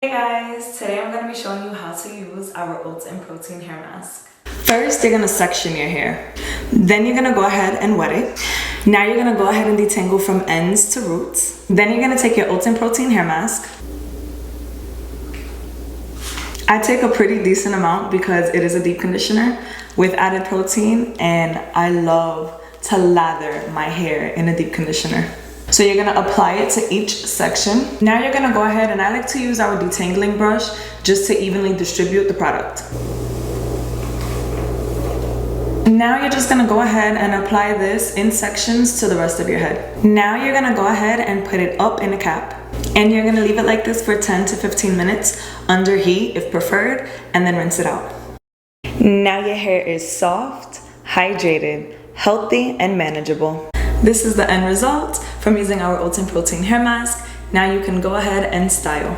Hey guys, today I'm going to be showing you how to use our Oats and Protein Hair Mask. First, you're going to section your hair. Then you're going to go ahead and wet it. Now you're going to go ahead and detangle from ends to roots. Then you're going to take your Oats and Protein Hair Mask. I take a pretty decent amount because it is a deep conditioner with added protein, and I love to lather my hair in a deep conditioner. So you're gonna apply it to each section. Now you're gonna go ahead, and I like to use our detangling brush just to evenly distribute the product. Now you're just gonna go ahead and apply this in sections to the rest of your head. Now you're gonna go ahead and put it up in a cap, and you're gonna leave it like this for 10 to 15 minutes under heat if preferred, and then rinse it out. Now your hair is soft, hydrated, healthy, and manageable. This is the end result from using our Oats and Protein Hair Mask. Now you can go ahead and style.